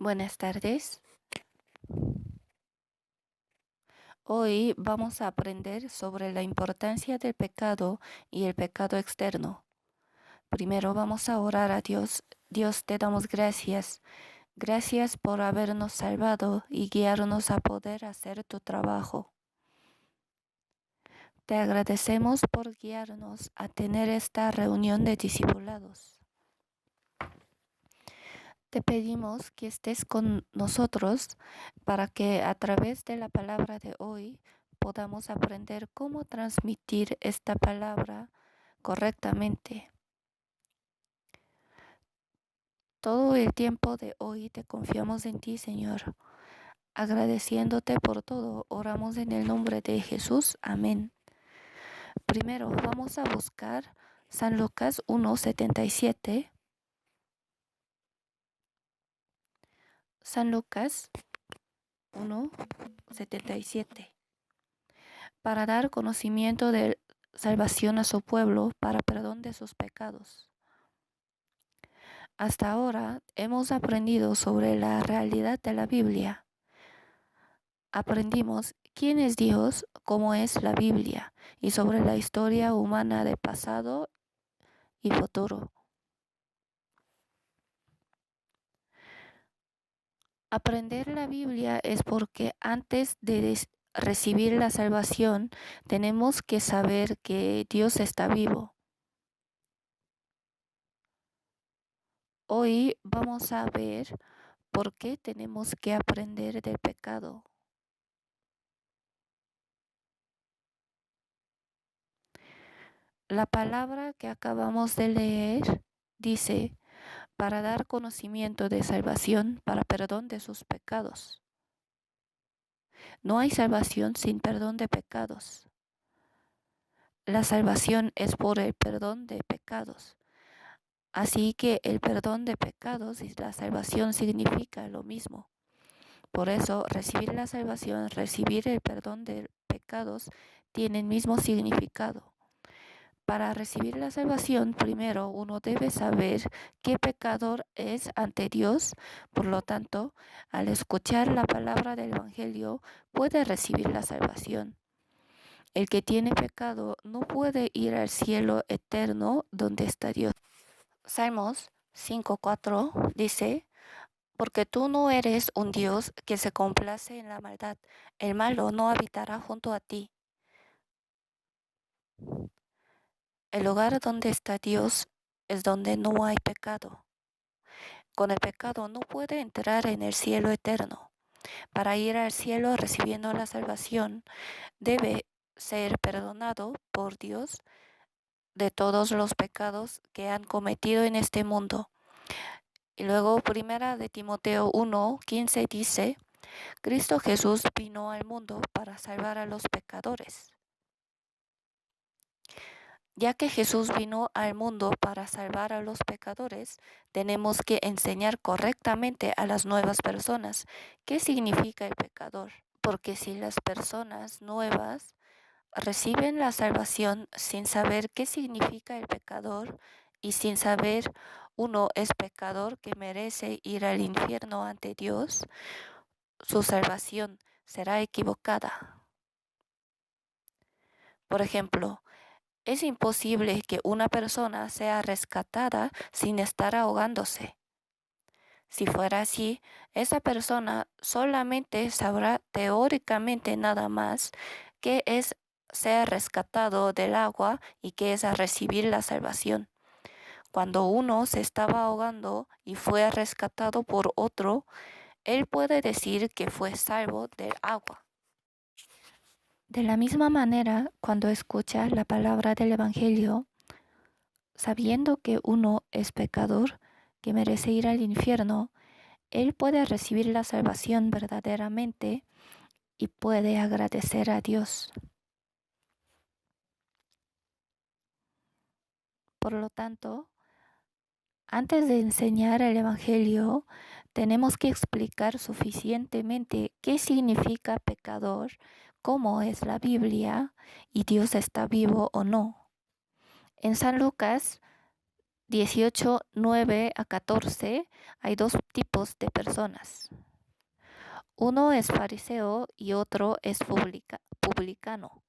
Buenas tardes. Hoy vamos a aprender sobre la importancia del pecado y el pecado externo. Primero vamos a orar a Dios. Dios, te damos gracias. Gracias por habernos salvado y guiarnos a poder hacer tu trabajo. Te agradecemos por guiarnos a tener esta reunión de discipulados. Te pedimos que estés con nosotros para que a través de la palabra de hoy podamos aprender cómo transmitir esta palabra correctamente. Todo el tiempo de hoy te confiamos en ti, Señor. Agradeciéndote por todo, oramos en el nombre de Jesús. Amén. Primero vamos a buscar San Lucas 1:77. San Lucas 1:77. Para dar conocimiento de salvación a su pueblo para perdón de sus pecados. Hasta ahora hemos aprendido sobre la realidad de la Biblia. Aprendimos quién es Dios, cómo es la Biblia y sobre la historia humana de pasado y futuro. Aprender la Biblia es porque antes de recibir la salvación tenemos que saber que Dios está vivo. Hoy vamos a ver por qué tenemos que aprender del pecado. La palabra que acabamos de leer dice, para dar conocimiento de salvación, para perdón de sus pecados. No hay salvación sin perdón de pecados. La salvación es por el perdón de pecados. Así que el perdón de pecados y la salvación significa lo mismo. Por eso, recibir la salvación, recibir el perdón de pecados, tiene el mismo significado. Para recibir la salvación, primero uno debe saber qué pecador es ante Dios. Por lo tanto, al escuchar la palabra del Evangelio, puede recibir la salvación. El que tiene pecado no puede ir al cielo eterno donde está Dios. Salmos 5:4 dice, porque tú no eres un Dios que se complace en la maldad, el malo no habitará junto a ti. El lugar donde está Dios es donde no hay pecado. Con el pecado no puede entrar en el cielo eterno. Para ir al cielo recibiendo la salvación, debe ser perdonado por Dios de todos los pecados que han cometido en este mundo. Y luego, primera de Timoteo 1:15 dice, Cristo Jesús vino al mundo para salvar a los pecadores. Ya que Jesús vino al mundo para salvar a los pecadores, tenemos que enseñar correctamente a las nuevas personas qué significa el pecador. Porque si las personas nuevas reciben la salvación sin saber qué significa el pecador y sin saber uno es pecador que merece ir al infierno ante Dios, su salvación será equivocada. Por ejemplo, es imposible que una persona sea rescatada sin estar ahogándose. Si fuera así, esa persona solamente sabrá teóricamente nada más qué es ser rescatado del agua y qué es recibir la salvación. Cuando uno se estaba ahogando y fue rescatado por otro, él puede decir que fue salvo del agua. De la misma manera, cuando escucha la palabra del Evangelio, sabiendo que uno es pecador, que merece ir al infierno, él puede recibir la salvación verdaderamente y puede agradecer a Dios. Por lo tanto, antes de enseñar el Evangelio, tenemos que explicar suficientemente qué significa pecador, cómo es la Biblia y Dios está vivo o no. En San Lucas 18, 9 a 14, hay dos tipos de personas. Uno es fariseo y otro es publicano.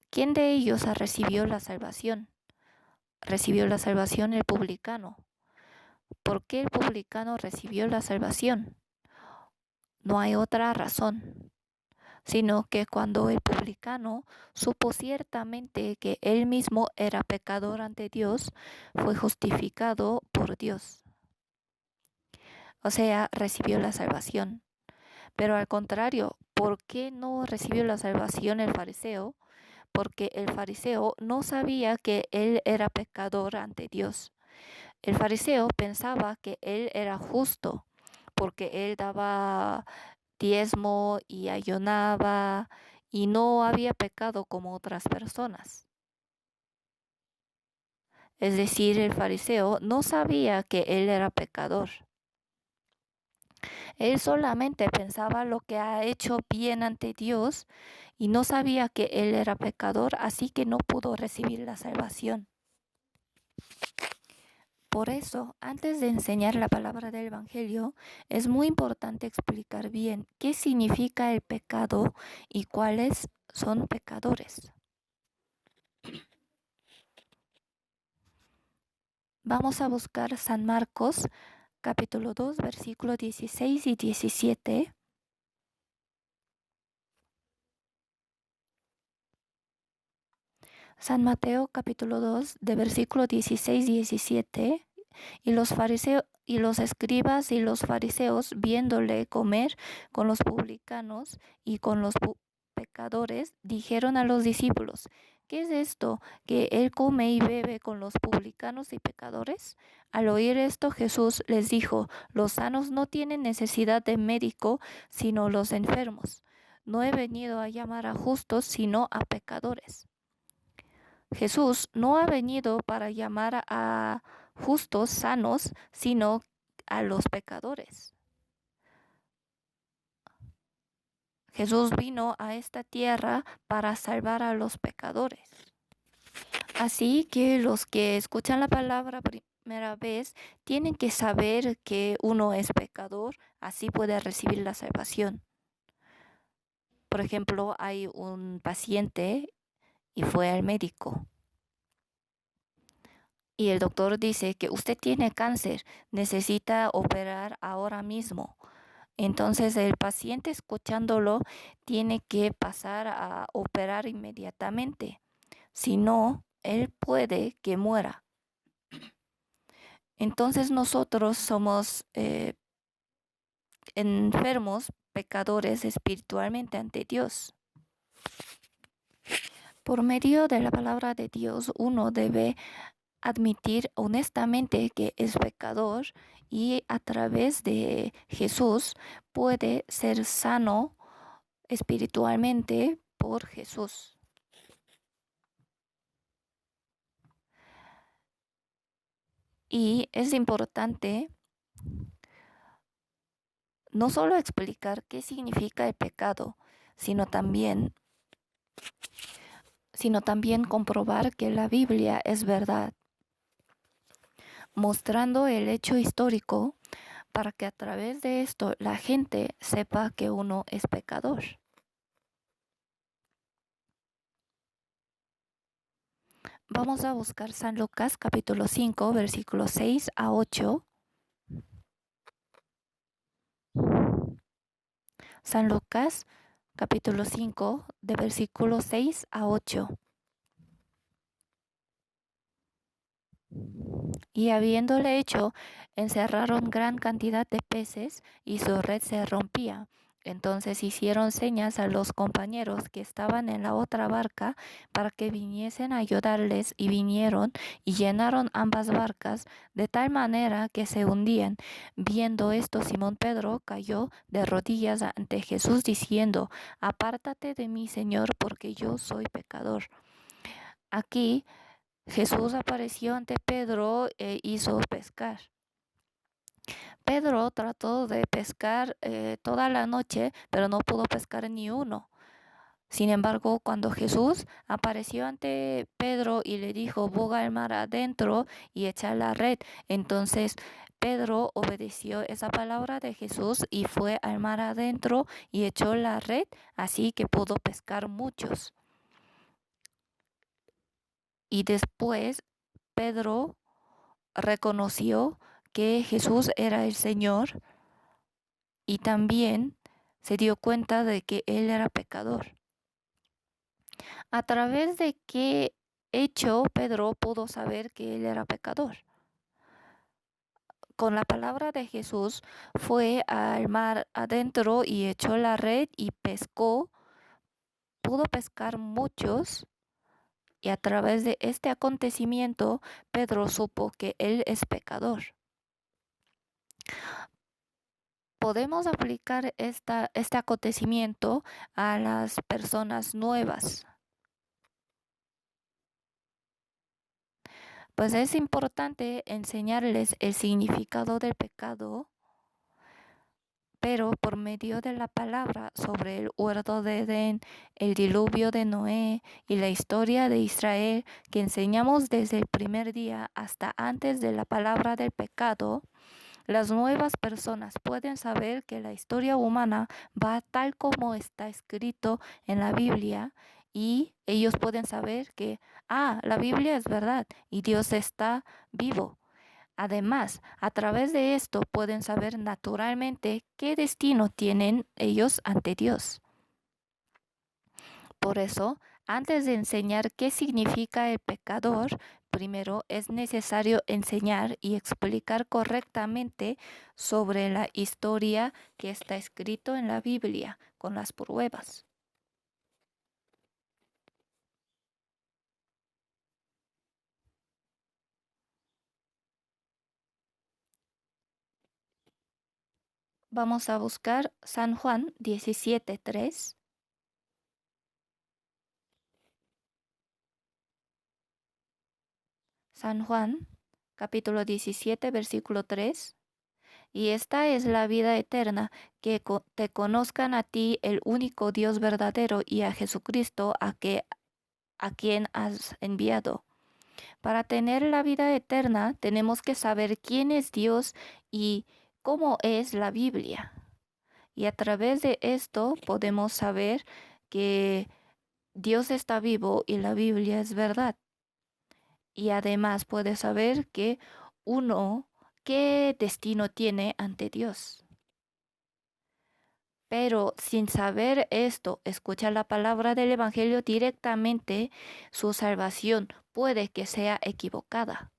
¿Quién de ellos recibió la salvación? Recibió la salvación el publicano. ¿Por qué el publicano recibió la salvación? No hay otra razón, sino que cuando el publicano supo ciertamente que él mismo era pecador ante Dios, fue justificado por Dios. O sea, recibió la salvación. Pero al contrario, ¿por qué no recibió la salvación el fariseo? Porque el fariseo no sabía que él era pecador ante Dios. El fariseo pensaba que él era justo, porque él daba diezmo y ayunaba y no había pecado como otras personas. Es decir, el fariseo no sabía que él era pecador. Él solamente pensaba lo que ha hecho bien ante Dios y no sabía que él era pecador, así que no pudo recibir la salvación. Por eso, antes de enseñar la palabra del Evangelio, es muy importante explicar bien qué significa el pecado y cuáles son pecadores. Vamos a buscar San Marcos, capítulo 2, versículos 16 y 17. San Mateo, capítulo 2, de versículos 16 y 17. Y los fariseos y los escribas y los fariseos, viéndole comer con los publicanos y con los pecadores, dijeron a los discípulos: ¿qué es esto que él come y bebe con los publicanos y pecadores? Al oír esto, Jesús les dijo: los sanos no tienen necesidad de médico, sino los enfermos. No he venido a llamar a justos, sino a pecadores. Jesús no ha venido para llamar a justos sanos, sino a los pecadores. Jesús vino a esta tierra para salvar a los pecadores. Así que los que escuchan la palabra primera vez tienen que saber que uno es pecador, así puede recibir la salvación. Por ejemplo, hay un paciente y fue al médico. Y el doctor dice que usted tiene cáncer, necesita operar ahora mismo. Entonces el paciente, escuchándolo, tiene que pasar a operar inmediatamente. Si no, él puede que muera. Entonces nosotros somos enfermos, pecadores espiritualmente ante Dios. Por medio de la palabra de Dios, uno debe admitir honestamente que es pecador y a través de Jesús puede ser sano espiritualmente por Jesús. Y es importante no solo explicar qué significa el pecado, sino también comprobar que la Biblia es verdad, mostrando el hecho histórico para que a través de esto la gente sepa que uno es pecador. Vamos a buscar San Lucas capítulo 5, versículos 6 a 8. San Lucas capítulo 5, de versículos 6 a 8. Y habiéndole hecho, encerraron gran cantidad de peces, y su red se rompía. Entonces hicieron señas a los compañeros que estaban en la otra barca para que viniesen a ayudarles, y vinieron y llenaron ambas barcas de tal manera que se hundían. Viendo esto, Simón Pedro cayó de rodillas ante Jesús diciendo: apártate de mí, Señor, porque yo soy pecador. Aquí Jesús apareció ante Pedro e hizo pescar. Pedro trató de pescar toda la noche, pero no pudo pescar ni uno. Sin embargo, cuando Jesús apareció ante Pedro y le dijo, boga al mar adentro y echa la red, entonces Pedro obedeció esa palabra de Jesús y fue al mar adentro y echó la red, así que pudo pescar muchos. Y después Pedro reconoció que Jesús era el Señor y también se dio cuenta de que él era pecador. ¿A través de qué hecho Pedro pudo saber que él era pecador? Con la palabra de Jesús fue al mar adentro y echó la red y pescó, pudo pescar muchos, y a través de este acontecimiento Pedro supo que él es pecador. Podemos aplicar este acontecimiento a las personas nuevas. Pues es importante enseñarles el significado del pecado, pero por medio de la palabra sobre el huerto de Edén, el diluvio de Noé y la historia de Israel que enseñamos desde el primer día hasta antes de la palabra del pecado, las nuevas personas pueden saber que la historia humana va tal como está escrito en la Biblia, y ellos pueden saber que, la Biblia es verdad y Dios está vivo. Además, a través de esto pueden saber naturalmente qué destino tienen ellos ante Dios. Por eso, antes de enseñar qué significa el pecador, primero es necesario enseñar y explicar correctamente sobre la historia que está escrito en la Biblia, con las pruebas. Vamos a buscar San Juan 17:3. San Juan, capítulo 17, versículo 3. Y esta es la vida eterna, que te conozcan a ti, el único Dios verdadero, y a Jesucristo, a quien has enviado. Para tener la vida eterna tenemos que saber quién es Dios y cómo es la Biblia. Y a través de esto podemos saber que Dios está vivo y la Biblia es verdad. Y además puedes saber que uno, qué destino tiene ante Dios. Pero sin saber esto, escucha la palabra del Evangelio directamente, su salvación puede que sea equivocada.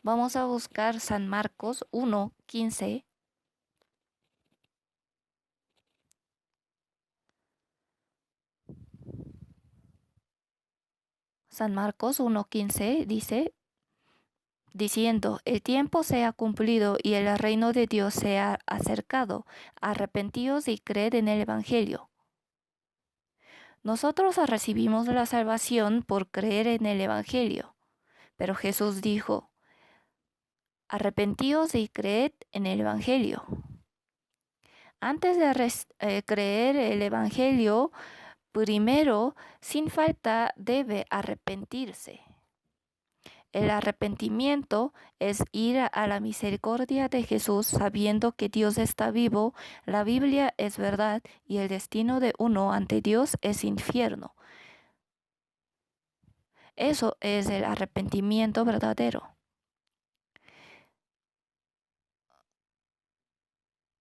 Vamos a buscar San Marcos 1:15. San Marcos 1:15 dice, diciendo, el tiempo se ha cumplido y el reino de Dios se ha acercado. Arrepentíos y creed en el Evangelio. Nosotros recibimos la salvación por creer en el Evangelio, pero Jesús dijo, arrepentíos y creed en el Evangelio. Antes de creer el Evangelio, primero, sin falta, debe arrepentirse. El arrepentimiento es ir a la misericordia de Jesús sabiendo que Dios está vivo, la Biblia es verdad y el destino de uno ante Dios es infierno. Eso es el arrepentimiento verdadero.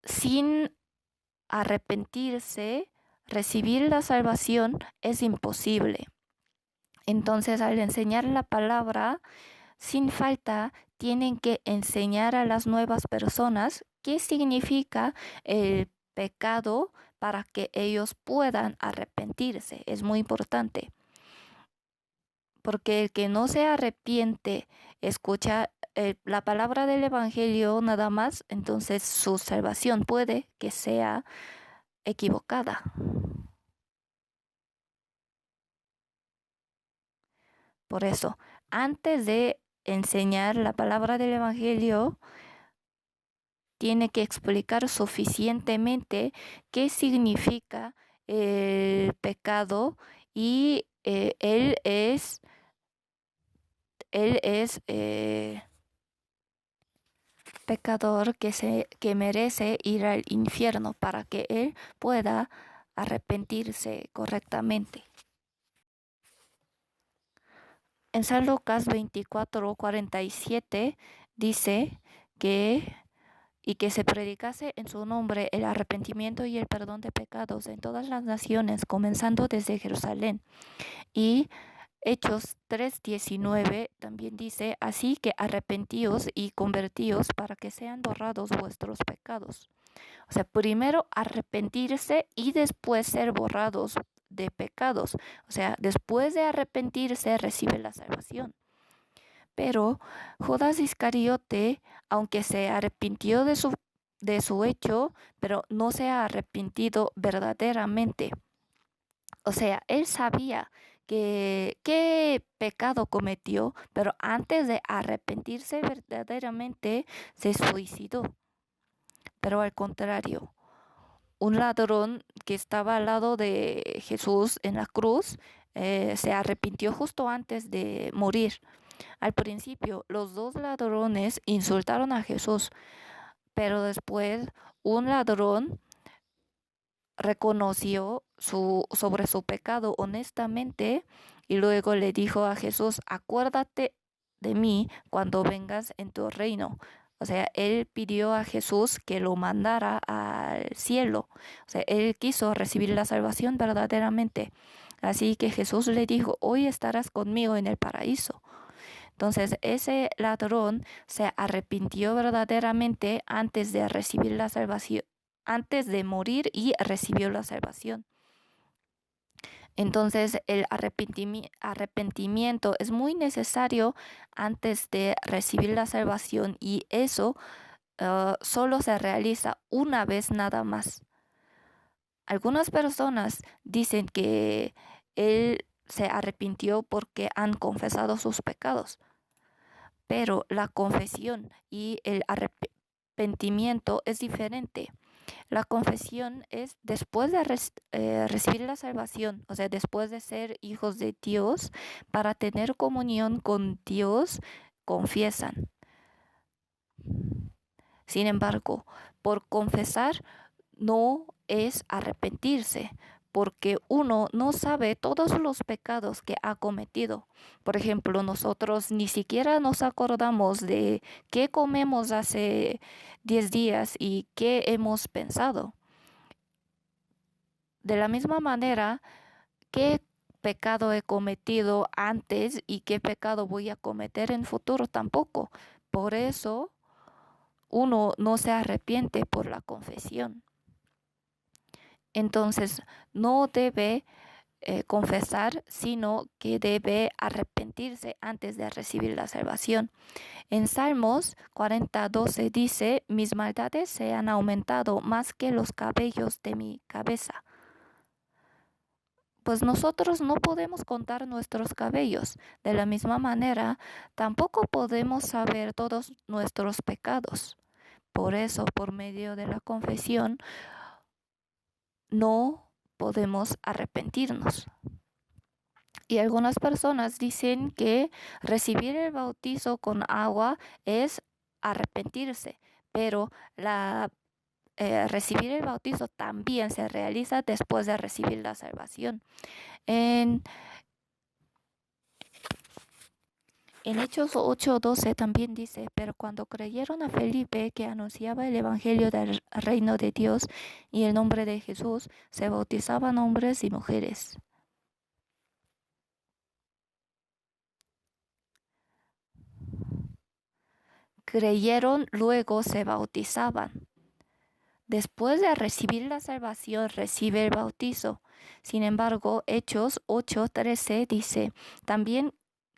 Sin arrepentirse, recibir la salvación es imposible. Entonces, al enseñar la palabra, sin falta, tienen que enseñar a las nuevas personas qué significa el pecado para que ellos puedan arrepentirse. Es muy importante. Porque el que no se arrepiente, escucha la palabra del Evangelio nada más, entonces su salvación puede que sea equivocada. Por eso, antes de enseñar la palabra del Evangelio, tiene que explicar suficientemente qué significa el pecado y él es pecador que merece ir al infierno para que él pueda arrepentirse correctamente. En San Lucas 24:47 dice que se predicase en su nombre el arrepentimiento y el perdón de pecados en todas las naciones, comenzando desde Jerusalén. Y Hechos 3:19 también dice, así que arrepentíos y convertíos para que sean borrados vuestros pecados. O sea, primero arrepentirse y después ser borrados de pecados. O sea, después de arrepentirse recibe la salvación. Pero Judas Iscariote, aunque se arrepintió de su hecho, pero no se ha arrepentido verdaderamente. O sea, él sabía qué pecado cometió, pero antes de arrepentirse verdaderamente se suicidó. Pero al contrario, un ladrón que estaba al lado de Jesús en la cruz se arrepintió justo antes de morir. Al principio, los dos ladrones insultaron a Jesús, pero después un ladrón reconoció sobre su pecado honestamente y luego le dijo a Jesús, acuérdate de mí cuando vengas en tu reino. O sea, él pidió a Jesús que lo mandara al cielo. O sea, él quiso recibir la salvación verdaderamente. Así que Jesús le dijo, hoy estarás conmigo en el paraíso. Entonces ese ladrón se arrepintió verdaderamente antes de recibir la salvación, antes de morir y recibió la salvación. Entonces el arrepentimiento es muy necesario antes de recibir la salvación y eso solo se realiza una vez nada más. Algunas personas dicen que él se arrepintió porque han confesado sus pecados. Pero la confesión y el arrepentimiento es diferente. La confesión es después de recibir la salvación, o sea, después de ser hijos de Dios, para tener comunión con Dios, confiesan. Sin embargo, por confesar no es arrepentirse, porque uno no sabe todos los pecados que ha cometido. Por ejemplo, nosotros ni siquiera nos acordamos de qué comemos hace 10 días y qué hemos pensado. De la misma manera, qué pecado he cometido antes y qué pecado voy a cometer en futuro tampoco. Por eso, uno no se arrepiente por la confesión. Entonces, no debe confesar, sino que debe arrepentirse antes de recibir la salvación. En Salmos 40:12 dice, mis maldades se han aumentado más que los cabellos de mi cabeza. Pues nosotros no podemos contar nuestros cabellos. De la misma manera, tampoco podemos saber todos nuestros pecados. Por eso, por medio de la confesión, no podemos arrepentirnos. Y algunas personas dicen que recibir el bautizo con agua es arrepentirse, pero recibir el bautizo también se realiza después de recibir la salvación. En Hechos 8:12 también dice, pero cuando creyeron a Felipe que anunciaba el evangelio del reino de Dios y el nombre de Jesús, se bautizaban hombres y mujeres. Creyeron, luego se bautizaban. Después de recibir la salvación, recibe el bautizo. Sin embargo, Hechos 8:13 dice, también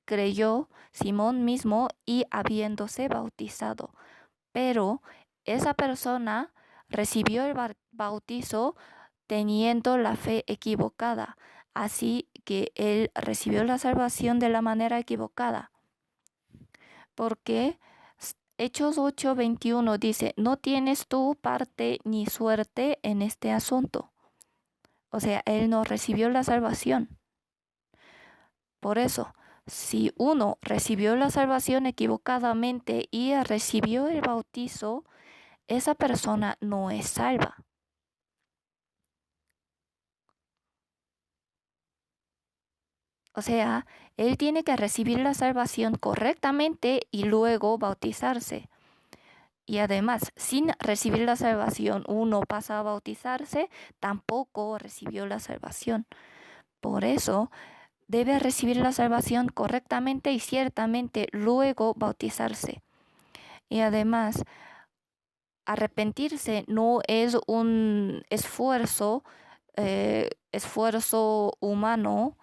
creyó Simón mismo y habiéndose bautizado. Pero esa persona recibió el bautizo teniendo la fe equivocada. Así que él recibió la salvación de la manera equivocada. Porque Hechos 8:21 dice, no tienes tú parte ni suerte en este asunto. O sea, él no recibió la salvación. Por eso, si uno recibió la salvación equivocadamente y recibió el bautizo, esa persona no es salva. O sea, él tiene que recibir la salvación correctamente y luego bautizarse. Y además, sin recibir la salvación, uno pasa a bautizarse, tampoco recibió la salvación. Por eso, debe recibir la salvación correctamente y ciertamente luego bautizarse. Y además, arrepentirse no es un esfuerzo humano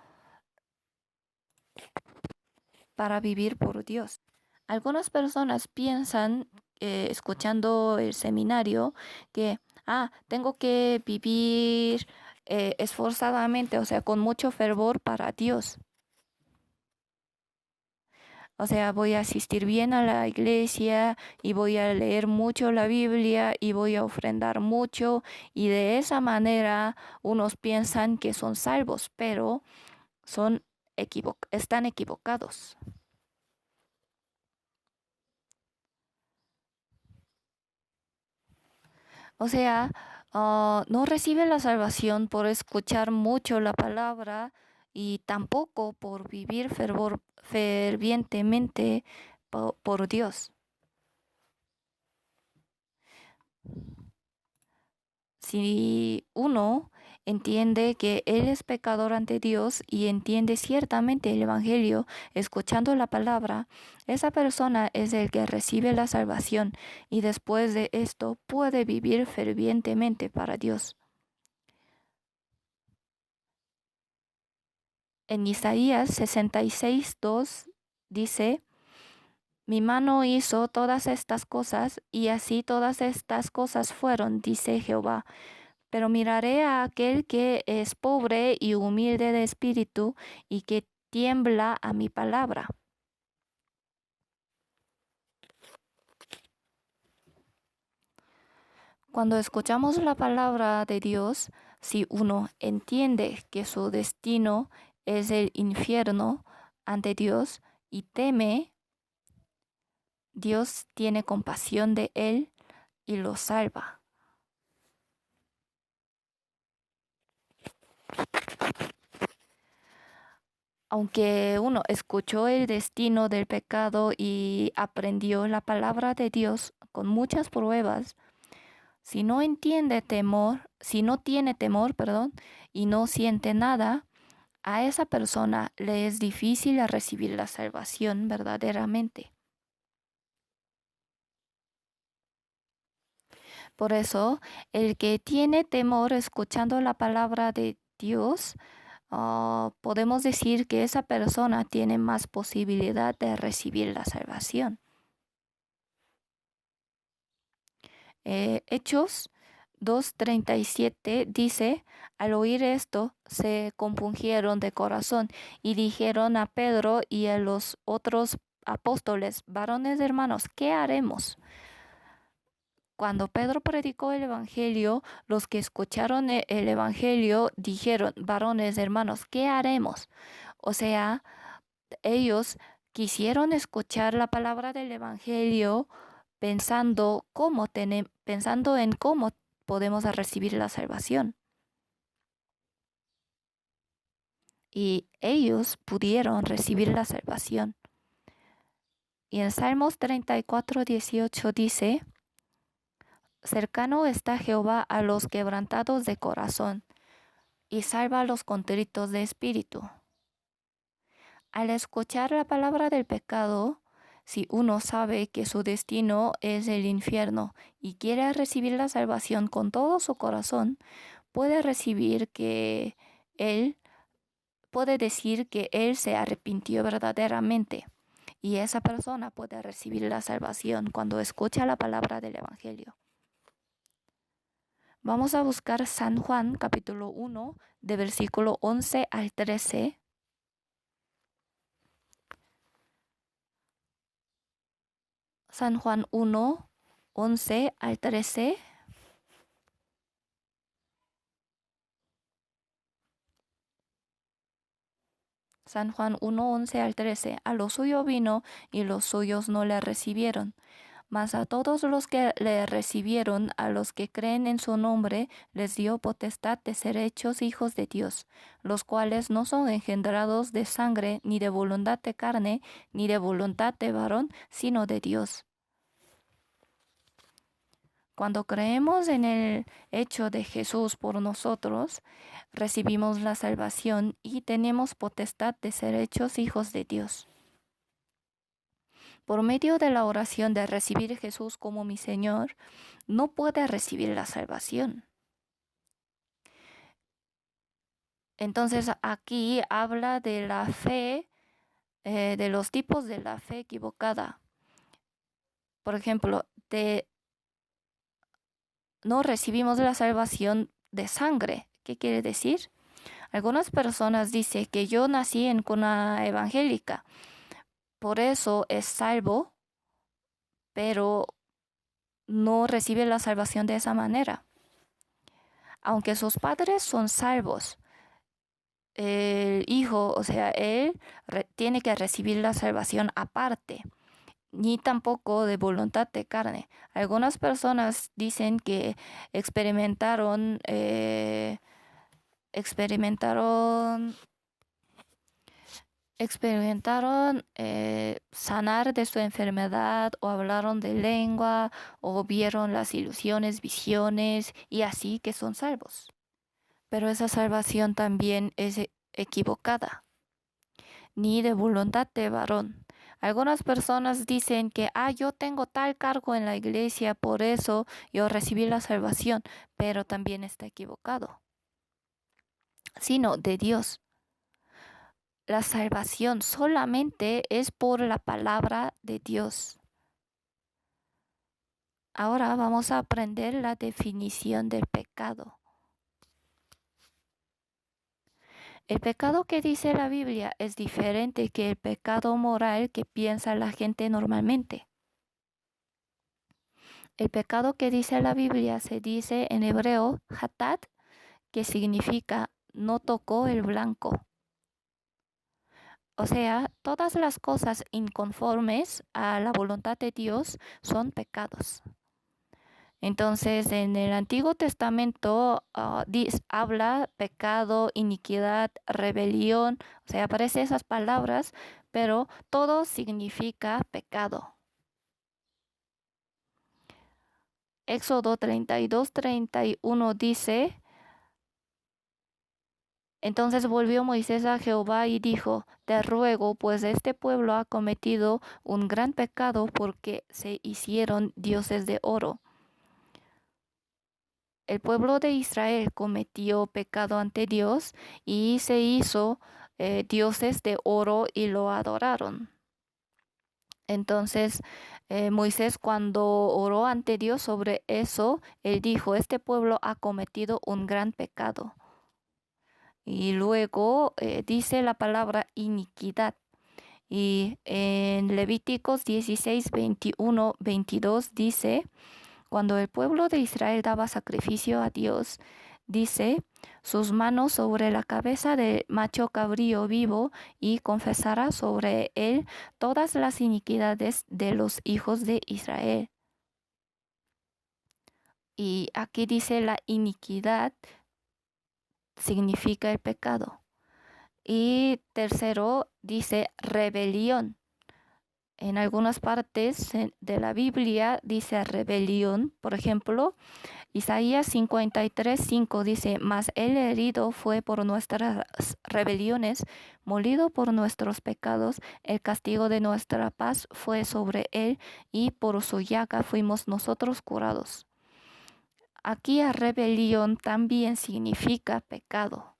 para vivir por Dios. Algunas personas piensan, escuchando el seminario, que tengo que vivir esforzadamente, o sea, con mucho fervor para Dios. O sea, voy a asistir bien a la iglesia y voy a leer mucho la Biblia y voy a ofrendar mucho, y de esa manera unos piensan que son salvos, pero están equivocados. O sea, no recibe la salvación por escuchar mucho la palabra y tampoco por vivir fervientemente por Dios. Si uno entiende que él es pecador ante Dios y entiende ciertamente el Evangelio, escuchando la palabra, esa persona es el que recibe la salvación y después de esto puede vivir fervientemente para Dios. En Isaías 66:2 dice: Mi mano hizo todas estas cosas, y así todas estas cosas fueron, dice Jehová. Pero miraré a aquel que es pobre y humilde de espíritu, y que tiembla a mi palabra. Cuando escuchamos la palabra de Dios, si uno entiende que su destino es el infierno ante Dios y teme, Dios tiene compasión de él y lo salva. Aunque uno escuchó el destino del pecado y aprendió la palabra de Dios con muchas pruebas, si no tiene temor, y no siente nada, a esa persona le es difícil recibir la salvación verdaderamente. Por eso, el que tiene temor escuchando la palabra de Dios, podemos decir que esa persona tiene más posibilidad de recibir la salvación. Hechos 2:37 dice: Al oír esto, se compungieron de corazón y dijeron a Pedro y a los otros apóstoles: Varones hermanos, ¿qué haremos? Cuando Pedro predicó el Evangelio, los que escucharon el Evangelio dijeron: Varones hermanos, ¿qué haremos? O sea, ellos quisieron escuchar la palabra del Evangelio pensando en cómo podemos recibir la salvación. Y ellos pudieron recibir la salvación. Y en Salmos 34:18 dice: Cercano está Jehová a los quebrantados de corazón, y salva a los contritos de espíritu. Al escuchar la palabra del pecado, si uno sabe que su destino es el infierno y quiere recibir la salvación con todo su corazón, puede decir que él se arrepintió verdaderamente, y esa persona puede recibir la salvación cuando escucha la palabra del Evangelio. Vamos a buscar San Juan capítulo 1 de versículo 11 al 13. San Juan 1, 11 al 13. San Juan 1:11-13. A lo suyo vino y los suyos no le recibieron. Mas a todos los que le recibieron, a los que creen en su nombre, les dio potestad de ser hechos hijos de Dios, los cuales no son engendrados de sangre, ni de voluntad de carne, ni de voluntad de varón, sino de Dios. Cuando creemos en el hecho de Jesús por nosotros, recibimos la salvación y tenemos potestad de ser hechos hijos de Dios. Por medio de la oración de recibir a Jesús como mi Señor, no puede recibir la salvación. Entonces aquí habla de la fe, de los tipos de la fe equivocada. Por ejemplo, no recibimos la salvación de sangre. ¿Qué quiere decir? Algunas personas dicen que yo nací en cuna evangélica, por eso es salvo, pero no recibe la salvación de esa manera. Aunque sus padres son salvos, el hijo, o sea, él tiene que recibir la salvación aparte, ni tampoco de voluntad de carne. Algunas personas dicen que experimentaron sanar de su enfermedad, o hablaron de lengua, o vieron las ilusiones, visiones, y así que son salvos. Pero esa salvación también es equivocada, ni de voluntad de varón. Algunas personas dicen que, yo tengo tal cargo en la iglesia, por eso yo recibí la salvación, pero también está equivocado, sino de Dios. La salvación solamente es por la palabra de Dios. Ahora vamos a aprender la definición del pecado. El pecado que dice la Biblia es diferente que el pecado moral que piensa la gente normalmente. El pecado que dice la Biblia se dice en hebreo hatat, que significa no tocó el blanco. O sea, todas las cosas inconformes a la voluntad de Dios son pecados. Entonces, en el Antiguo Testamento habla pecado, iniquidad, rebelión, o sea, aparecen esas palabras, pero todo significa pecado. Éxodo 32:31 dice: Entonces volvió Moisés a Jehová y dijo: Te ruego, pues este pueblo ha cometido un gran pecado, porque se hicieron dioses de oro. El pueblo de Israel cometió pecado ante Dios y se hizo dioses de oro y lo adoraron. Entonces Moisés, cuando oró ante Dios sobre eso, él dijo: Este pueblo ha cometido un gran pecado. Y luego dice la palabra iniquidad. Y en Levíticos 16, 21, 22 dice: Cuando el pueblo de Israel daba sacrificio a Dios, dice, sus manos sobre la cabeza del macho cabrío vivo, y confesará sobre él todas las iniquidades de los hijos de Israel. Y aquí dice la iniquidad significa el pecado. Y tercero dice rebelión. En algunas partes de la Biblia dice rebelión. Por ejemplo, Isaías 53:5 dice: Mas el herido fue por nuestras rebeliones, molido por nuestros pecados, el castigo de nuestra paz fue sobre él, y por su llaga fuimos nosotros curados. Aquí rebelión también significa pecado.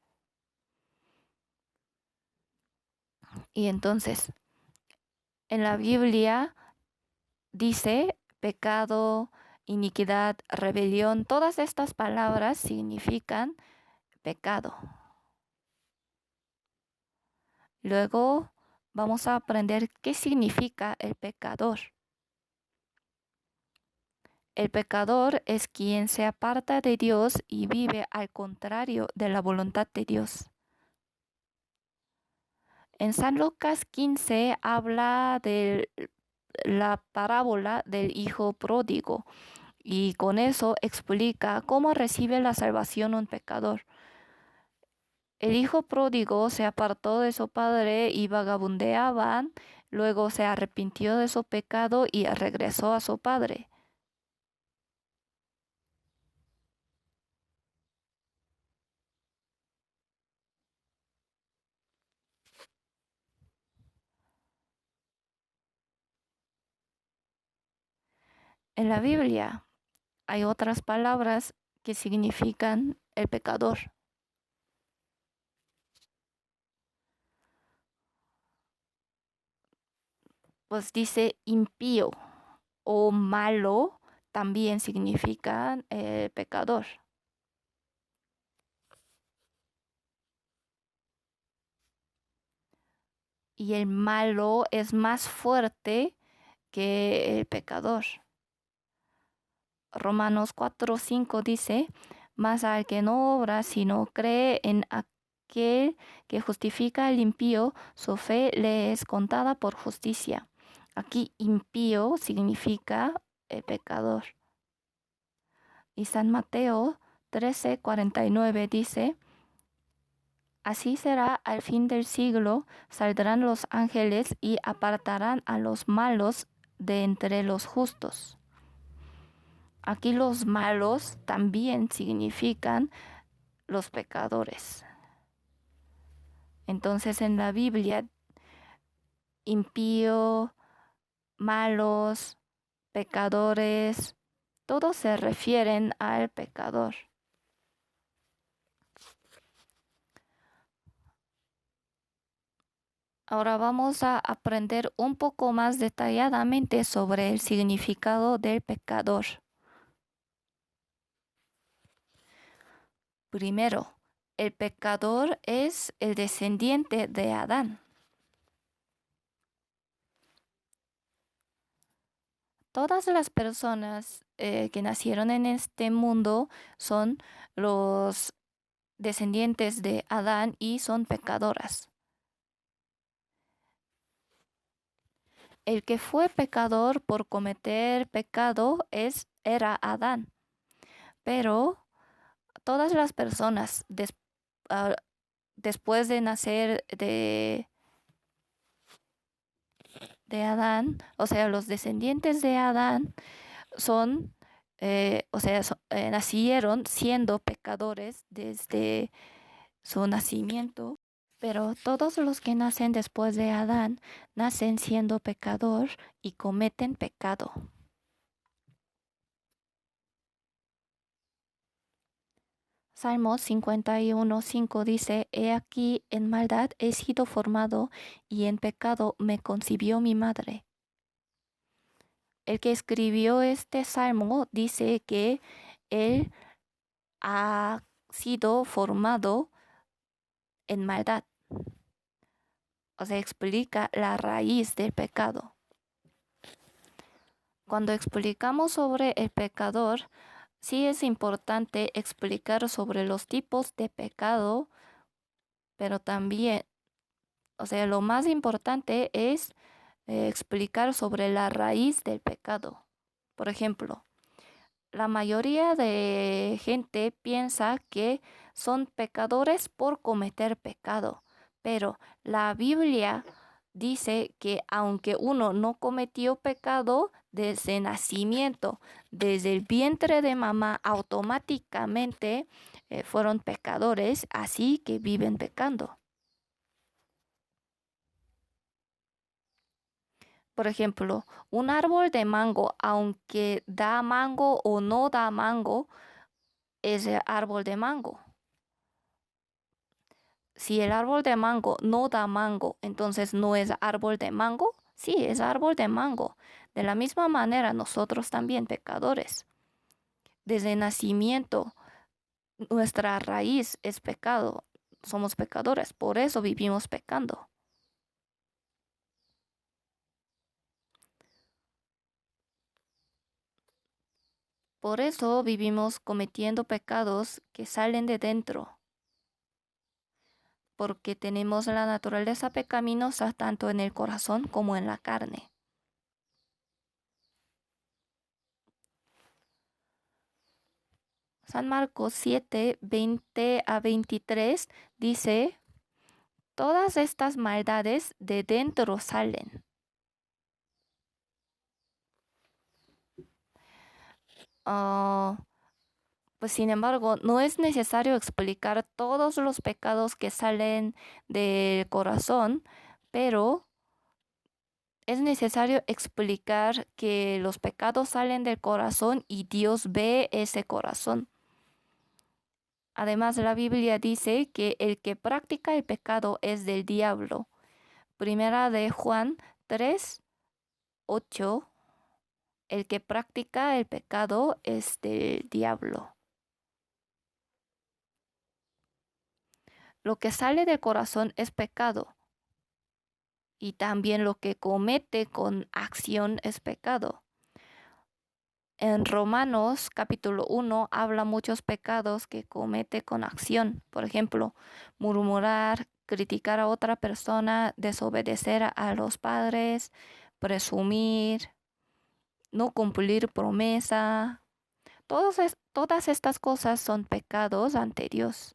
Y entonces, en la Biblia dice pecado, iniquidad, rebelión, todas estas palabras significan pecado. Luego vamos a aprender qué significa el pecador. El pecador es quien se aparta de Dios y vive al contrario de la voluntad de Dios. En San Lucas 15 habla de la parábola del hijo pródigo y con eso explica cómo recibe la salvación un pecador. El hijo pródigo se apartó de su padre y vagabundeaban, luego se arrepintió de su pecado y regresó a su padre. En la Biblia hay otras palabras que significan el pecador. Pues dice impío o malo también significan pecador. Y el malo es más fuerte que el pecador. Romanos 4:5 dice, mas al que no obra, sino cree en aquel que justifica al impío, su fe le es contada por justicia. Aquí impío significa pecador. Y San Mateo 13:49 dice, así será al fin del siglo, saldrán los ángeles y apartarán a los malos de entre los justos. Aquí los malos también significan los pecadores. Entonces en la Biblia, impío, malos, pecadores, todos se refieren al pecador. Ahora vamos a aprender un poco más detalladamente sobre el significado del pecador. Primero, el pecador es el descendiente de Adán. Todas las personas que nacieron en este mundo son los descendientes de Adán y son pecadoras. El que fue pecador por cometer pecado era Adán. Pero todas las personas después de nacer de Adán, o sea, los descendientes de Adán son, nacieron siendo pecadores desde su nacimiento, pero todos los que nacen después de Adán nacen siendo pecador y cometen pecado. Salmo 51:5 dice, he aquí en maldad he sido formado y en pecado me concibió mi madre. El que escribió este salmo dice que él ha sido formado en maldad. O sea, explica la raíz del pecado. Cuando explicamos sobre el pecador, sí es importante explicar sobre los tipos de pecado, pero también, o sea, lo más importante es explicar sobre la raíz del pecado. Por ejemplo, la mayoría de gente piensa que son pecadores por cometer pecado, pero la Biblia dice que aunque uno no cometió pecado desde nacimiento, desde el vientre de mamá, automáticamente fueron pecadores, así que viven pecando. Por ejemplo, un árbol de mango, aunque da mango o no da mango, es el árbol de mango. Si el árbol de mango no da mango, entonces no es árbol de mango. Sí, es árbol de mango. De la misma manera, nosotros también pecadores. Desde nacimiento, nuestra raíz es pecado. Somos pecadores, por eso vivimos pecando. Por eso vivimos cometiendo pecados que salen de dentro. porque tenemos la naturaleza pecaminosa tanto en el corazón como en la carne. San Marcos 7, 20 a 23 dice, todas estas maldades de dentro salen. Pues sin embargo, no es necesario explicar todos los pecados que salen del corazón, pero es necesario explicar que los pecados salen del corazón y Dios ve ese corazón. Además, la Biblia dice que el que practica el pecado es del diablo. Primera de Juan 3, 8. El que practica el pecado es del diablo. Lo que sale del corazón es pecado. Y también lo que comete con acción es pecado. En Romanos capítulo 1 habla muchos pecados que comete con acción. Por ejemplo, murmurar, criticar a otra persona, desobedecer a los padres, presumir, no cumplir promesa. Todas estas cosas son pecados ante Dios.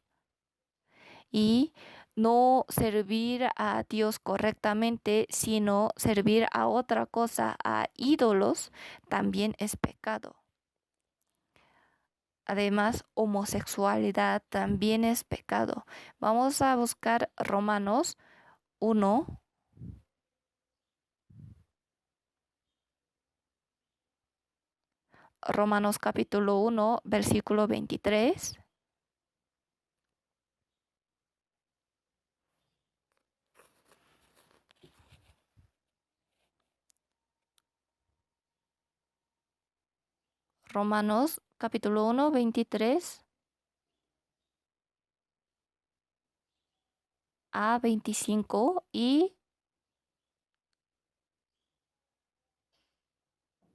Y no servir a Dios correctamente, sino servir a otra cosa, a ídolos, también es pecado. Además, homosexualidad también es pecado. Vamos a buscar Romanos 1. Romanos capítulo 1, versículo 23. Romanos capítulo 1, 23 a 25 y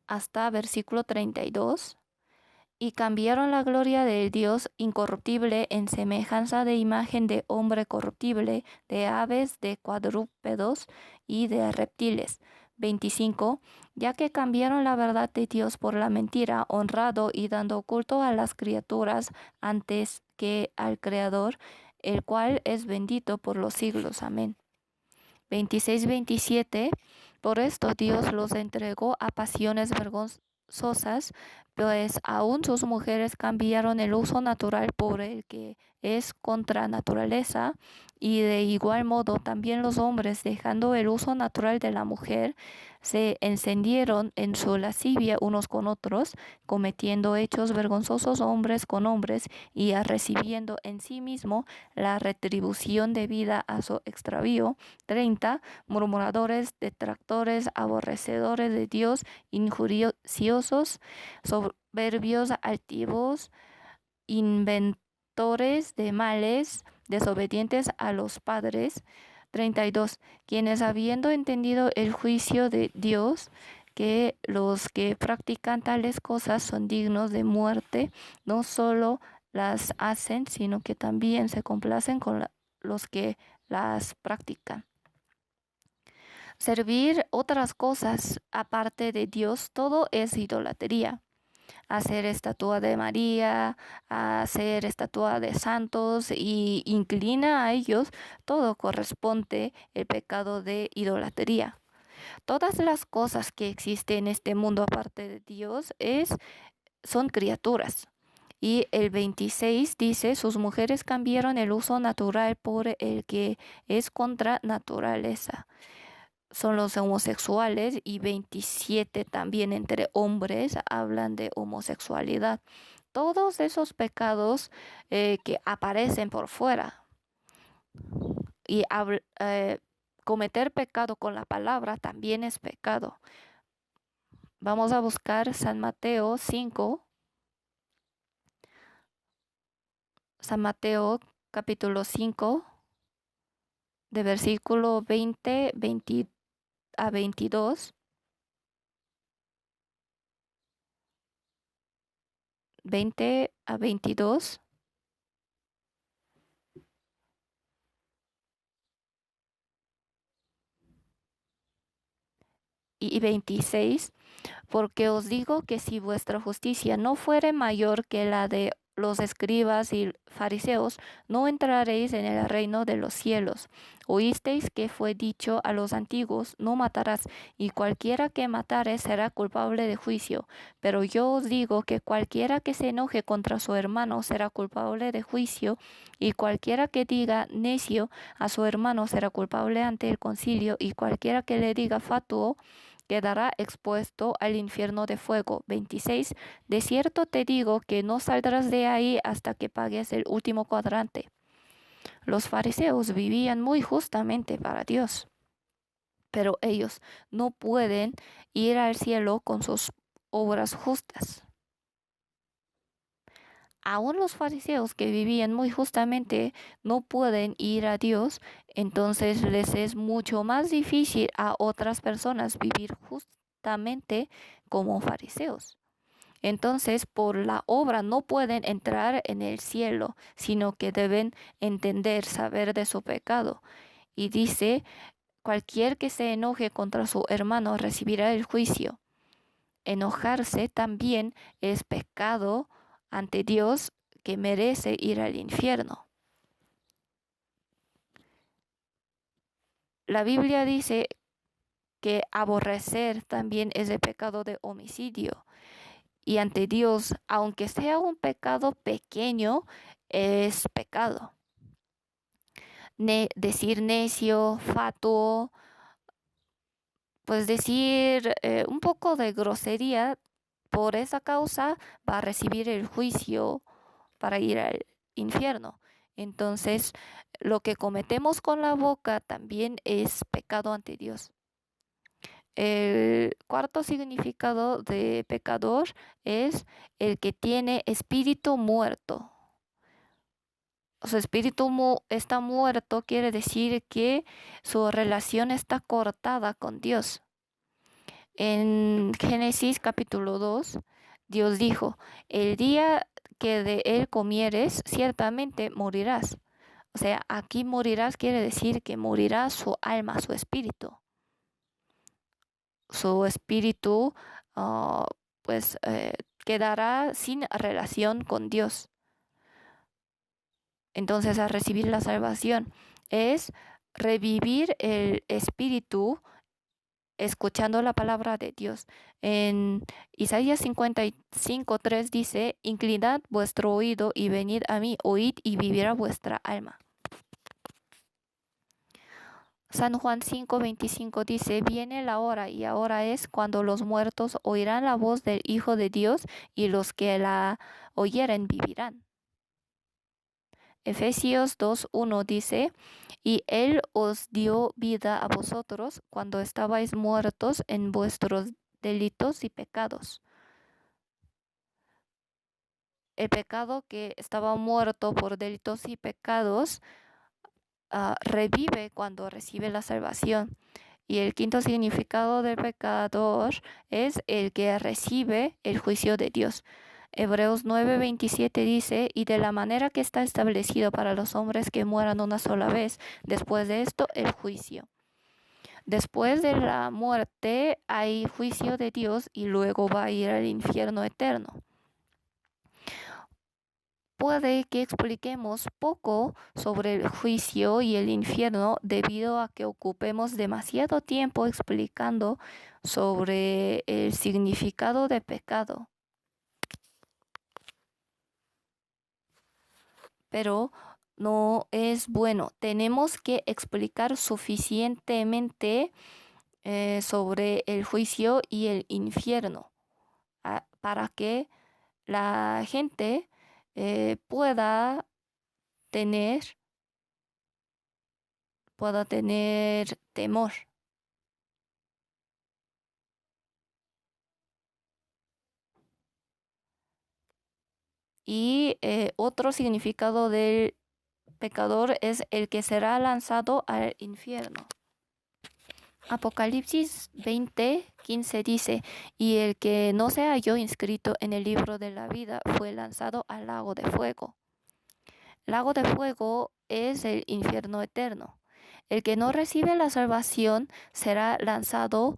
hasta versículo 32. Y cambiaron la gloria del Dios incorruptible en semejanza de imagen de hombre corruptible, de aves, de cuadrúpedos y de reptiles. 25. Ya que cambiaron la verdad de Dios por la mentira, honrado y dando culto a las criaturas antes que al Creador, el cual es bendito por los siglos. Amén. 26, 27. Por esto Dios los entregó a pasiones vergonzosas, pues aún sus mujeres cambiaron el uso natural por el que es contra naturaleza, y de igual modo también los hombres, dejando el uso natural de la mujer, se encendieron en su lascivia unos con otros, cometiendo hechos vergonzosos hombres con hombres y recibiendo en sí mismo la retribución debida a su extravío. 30. Murmuradores, detractores, aborrecedores de Dios, injuriosos, soberbios, altivos, inventores de males, desobedientes a los padres. 32. Quienes habiendo entendido el juicio de Dios, que los que practican tales cosas son dignos de muerte, no solo las hacen, sino que también se complacen con los que las practican. Servir otras cosas aparte de Dios, todo es idolatría. Hacer estatua de María, hacer estatua de santos y inclina a ellos, todo corresponde el pecado de idolatría. Todas las cosas que existen en este mundo aparte de Dios son criaturas. Y el 26 dice, sus mujeres cambiaron el uso natural por el que es contra naturaleza. Son los homosexuales, y 27 también entre hombres hablan de homosexualidad. Todos esos pecados que aparecen por fuera. Y cometer pecado con la palabra también es pecado. Vamos a buscar San Mateo 5. San Mateo capítulo 5, de versículo 20 a 22. 20 a 22. 20 a 22. y 26. Porque os digo que si vuestra justicia no fuere mayor que la de los escribas y fariseos, no entraréis en el reino de los cielos. Oísteis que fue dicho a los antiguos, no matarás, y cualquiera que matare será culpable de juicio. Pero yo os digo que cualquiera que se enoje contra su hermano será culpable de juicio, y cualquiera que diga necio a su hermano será culpable ante el concilio, y cualquiera que le diga fatuo quedará expuesto al infierno de fuego. 26. De cierto te digo que no saldrás de ahí hasta que pagues el último cuadrante. Los fariseos vivían muy justamente para Dios, pero ellos no pueden ir al cielo con sus obras justas. Aún los fariseos que vivían muy justamente no pueden ir a Dios, entonces les es mucho más difícil a otras personas vivir justamente como fariseos. Entonces, por la obra no pueden entrar en el cielo, sino que deben entender, saber de su pecado. Y dice, cualquier que se enoje contra su hermano recibirá el juicio. Enojarse también es pecado ante Dios que merece ir al infierno. La Biblia dice que aborrecer también es el pecado de homicidio. Y ante Dios, aunque sea un pecado pequeño, es pecado. Decir necio, fatuo, pues decir un poco de grosería, por esa causa va a recibir el juicio para ir al infierno. Entonces, lo que cometemos con la boca también es pecado ante Dios. El cuarto significado de pecador es el que tiene espíritu muerto. Su espíritu está muerto, quiere decir que su relación está cortada con Dios. En Génesis capítulo 2, Dios dijo, el día que de él comieres, ciertamente morirás. O sea, aquí morirás quiere decir que morirá su alma, su espíritu. Su espíritu quedará sin relación con Dios. Entonces, al recibir la salvación es revivir el espíritu escuchando la palabra de Dios. En Isaías 55:3 dice, inclinad vuestro oído y venid a mí, oíd y vivirá vuestra alma. San Juan 5:25 dice, viene la hora y ahora es cuando los muertos oirán la voz del Hijo de Dios y los que la oyeren vivirán. Efesios 2:1 dice, y Él os dio vida a vosotros cuando estabais muertos en vuestros delitos y pecados. El pecado que estaba muerto por delitos y pecados revive cuando recibe la salvación. Y el quinto significado del pecador es el que recibe el juicio de Dios. Hebreos 9:27 dice, y de la manera que está establecido para los hombres que mueran una sola vez, después de esto el juicio. Después de la muerte hay juicio de Dios y luego va a ir al infierno eterno. Puede que expliquemos poco sobre el juicio y el infierno debido a que ocupemos demasiado tiempo explicando sobre el significado de pecado. Pero no es bueno. Tenemos que explicar suficientemente sobre el juicio y el infierno para que la gente pueda tener temor. Y otro significado del pecador es el que será lanzado al infierno. Apocalipsis 20:15 dice, y el que no se halló inscrito en el libro de la vida fue lanzado al lago de fuego. Lago de fuego es el infierno eterno. El que no recibe la salvación será lanzado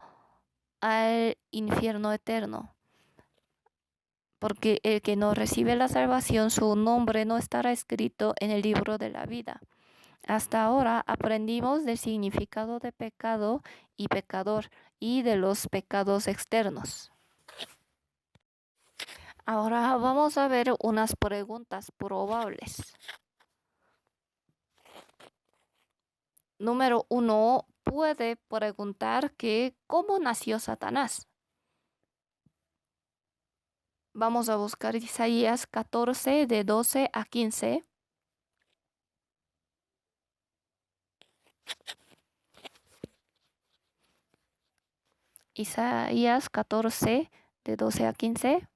al infierno eterno. Porque el que no recibe la salvación, su nombre no estará escrito en el libro de la vida. Hasta ahora aprendimos del significado de pecado y pecador y de los pecados externos. Ahora vamos a ver unas preguntas probables. Número 1. Puede preguntar que ¿cómo nació Satanás? Vamos a buscar Isaías 14 de 12 a 15. Isaías 14 de 12 a 15.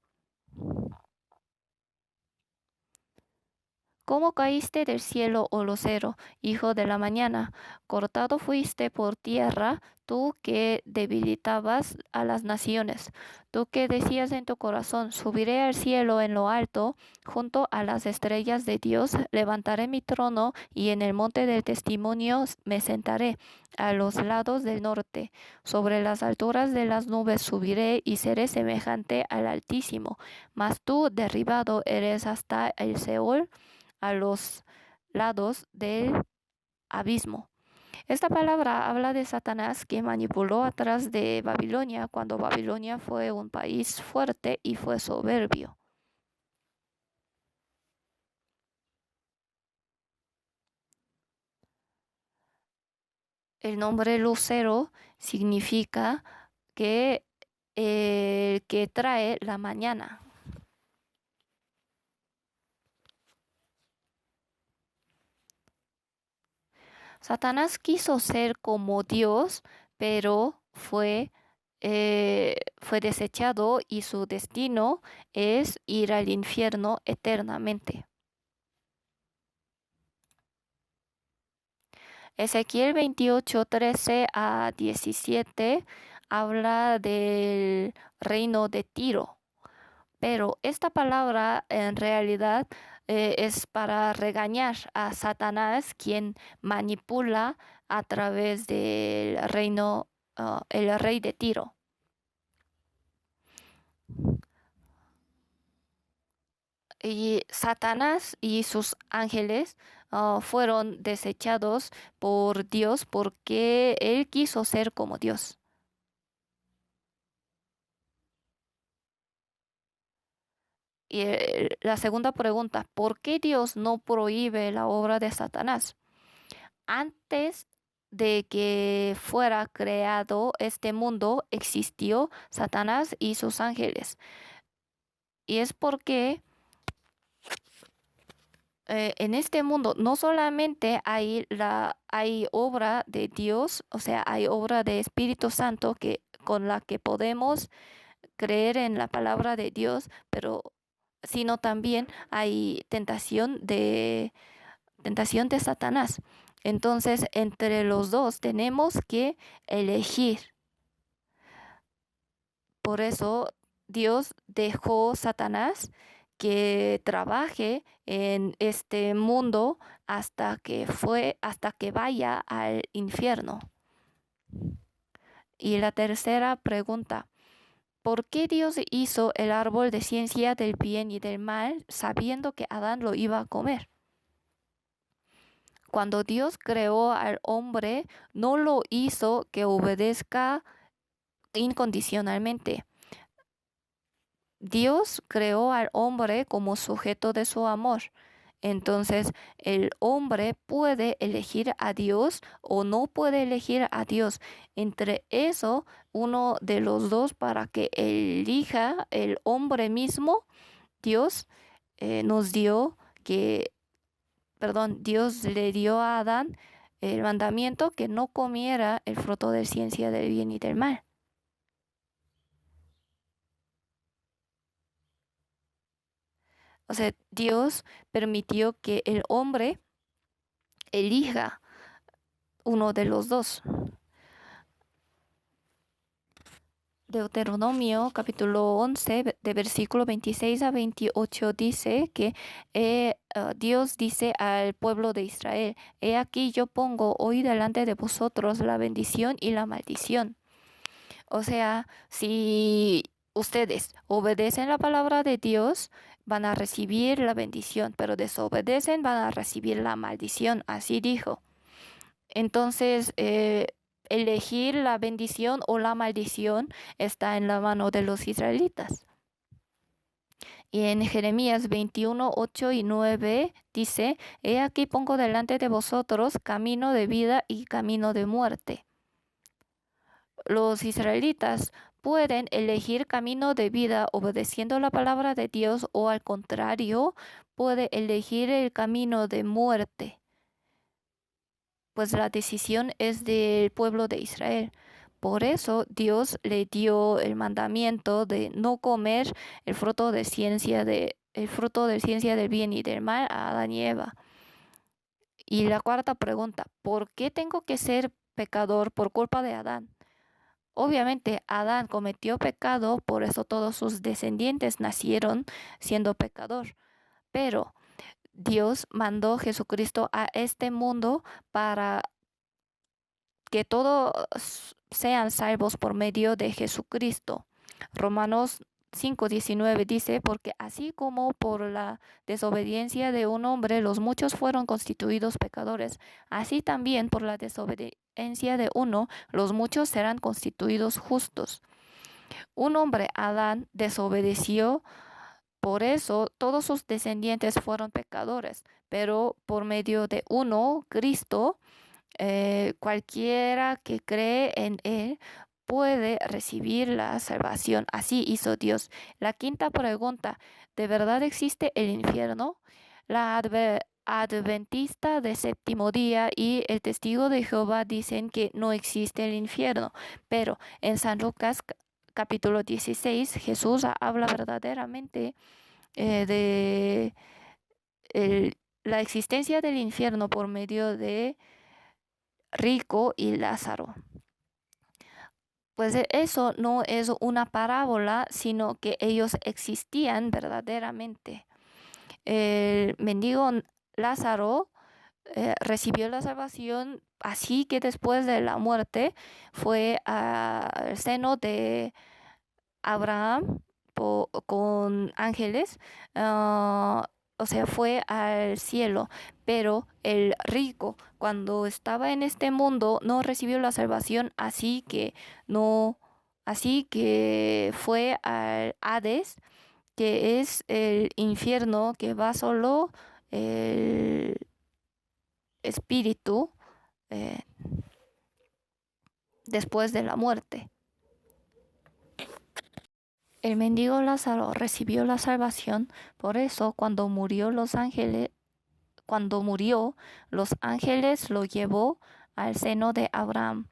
¿Cómo caíste del cielo, oh lucero, hijo de la mañana? Cortado fuiste por tierra, tú que debilitabas a las naciones. Tú que decías en tu corazón, subiré al cielo en lo alto, junto a las estrellas de Dios, levantaré mi trono y en el monte del testimonio me sentaré, a los lados del norte. Sobre las alturas de las nubes subiré y seré semejante al Altísimo. Mas tú, derribado, eres hasta el Seol, a los lados del abismo. Esta palabra habla de Satanás, que manipuló atrás de Babilonia cuando Babilonia fue un país fuerte y fue soberbio. El nombre lucero significa que trae la mañana. Satanás quiso ser como Dios, pero fue desechado y su destino es ir al infierno eternamente. Ezequiel 28, 13 a 17 habla del reino de Tiro, pero esta palabra en realidad es para regañar a Satanás, quien manipula a través del reino, el rey de Tiro. Y Satanás y sus ángeles fueron desechados por Dios porque él quiso ser como Dios. Y la segunda pregunta, ¿por qué Dios no prohíbe la obra de Satanás? Antes de que fuera creado este mundo, existió Satanás y sus ángeles. Y es porque en este mundo no solamente hay obra de Dios, o sea, hay obra de Espíritu Santo con la que podemos creer en la palabra de Dios, pero sino también hay tentación de Satanás. Entonces, entre los dos tenemos que elegir. Por eso Dios dejó Satanás que trabaje en este mundo hasta que vaya al infierno. Y la tercera pregunta, ¿por qué Dios hizo el árbol de ciencia del bien y del mal sabiendo que Adán lo iba a comer? Cuando Dios creó al hombre, no lo hizo que obedezca incondicionalmente. Dios creó al hombre como sujeto de su amor. Entonces, el hombre puede elegir a Dios o no puede elegir a Dios. Entre eso, uno de los dos para que elija el hombre mismo, Dios Dios le dio a Adán el mandamiento que no comiera el fruto de ciencia del bien y del mal. O sea, Dios permitió que el hombre elija uno de los dos. Deuteronomio capítulo 11 de versículo 26 a 28 dice que Dios dice al pueblo de Israel, he aquí yo pongo hoy delante de vosotros la bendición y la maldición. O sea, si ustedes obedecen la palabra de Dios, van a recibir la bendición, pero desobedecen, van a recibir la maldición. Así dijo. Entonces, elegir la bendición o la maldición está en la mano de los israelitas. Y en Jeremías 21, 8 y 9 dice, He aquí pongo delante de vosotros camino de vida y camino de muerte. Los israelitas pueden elegir camino de vida obedeciendo la palabra de Dios o al contrario, puede elegir el camino de muerte. Pues la decisión es del pueblo de Israel. Por eso Dios le dio el mandamiento de no comer el fruto de ciencia del bien y del mal a Adán y Eva. Y la cuarta pregunta, ¿por qué tengo que ser pecador por culpa de Adán? Obviamente Adán cometió pecado, por eso todos sus descendientes nacieron siendo pecador. Pero Dios mandó a Jesucristo a este mundo para que todos sean salvos por medio de Jesucristo. Romanos 5:19 dice, porque así como por la desobediencia de un hombre los muchos fueron constituidos pecadores, así también por la desobediencia de uno los muchos serán constituidos justos. Un hombre, Adán, desobedeció, por eso todos sus descendientes fueron pecadores, pero por medio de uno, Cristo, cualquiera que cree en Él puede recibir la salvación. Así hizo Dios. La quinta pregunta, ¿de verdad existe el infierno? La adventista de séptimo día y el testigo de Jehová dicen que no existe el infierno, pero en San Lucas capítulo 16 Jesús habla verdaderamente de la existencia del infierno por medio de Rico y Lázaro. Pues eso no es una parábola, sino que ellos existían verdaderamente. El mendigo Lázaro recibió la salvación, así que después de la muerte fue al seno de Abraham con ángeles, o sea, fue al cielo, pero el rico cuando estaba en este mundo no recibió la salvación, así que fue al Hades, que es el infierno que va solo el espíritu después de la muerte. El mendigo Lázaro recibió la salvación, por eso cuando murió los ángeles lo llevó al seno de Abraham.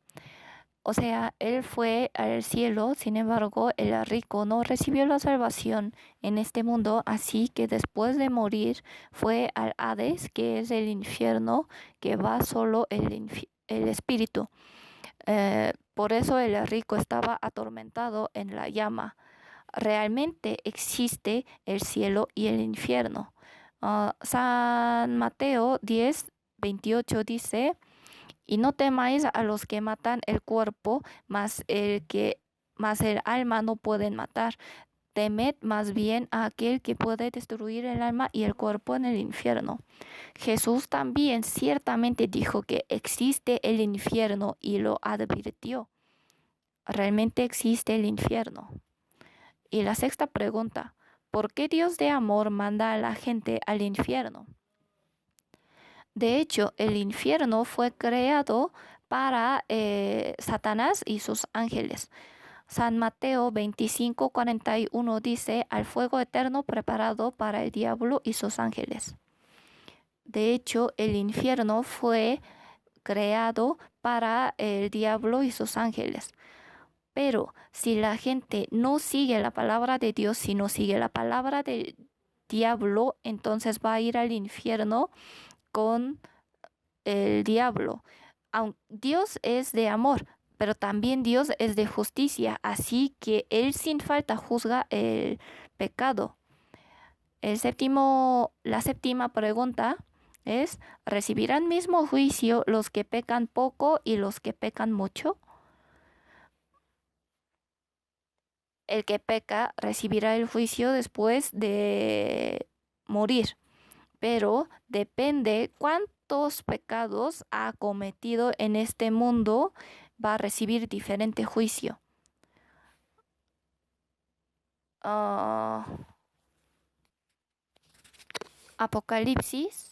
O sea, él fue al cielo, sin embargo, el rico no recibió la salvación en este mundo, así que después de morir fue al Hades, que es el infierno, que va solo el espíritu. Por eso el rico estaba atormentado en la llama. Realmente existe el cielo y el infierno. San Mateo 10:28 dice, y no temáis a los que matan el cuerpo, mas el alma no pueden matar. Temed más bien a aquel que puede destruir el alma y el cuerpo en el infierno. Jesús también ciertamente dijo que existe el infierno y lo advirtió. Realmente existe el infierno. Y la sexta pregunta, ¿por qué Dios de amor manda a la gente al infierno? De hecho, el infierno fue creado para Satanás y sus ángeles. San Mateo 25:41 dice, al fuego eterno preparado para el diablo y sus ángeles. De hecho, el infierno fue creado para el diablo y sus ángeles. Pero si la gente no sigue la palabra de Dios, si no sigue la palabra del diablo, entonces va a ir al infierno con el diablo. Dios es de amor, pero también Dios es de justicia, así que Él sin falta juzga el pecado. La séptima pregunta es, ¿recibirán mismo juicio los que pecan poco y los que pecan mucho? el que peca recibirá el juicio después de morir, pero depende cuántos pecados ha cometido en este mundo, va a recibir diferente juicio. Apocalipsis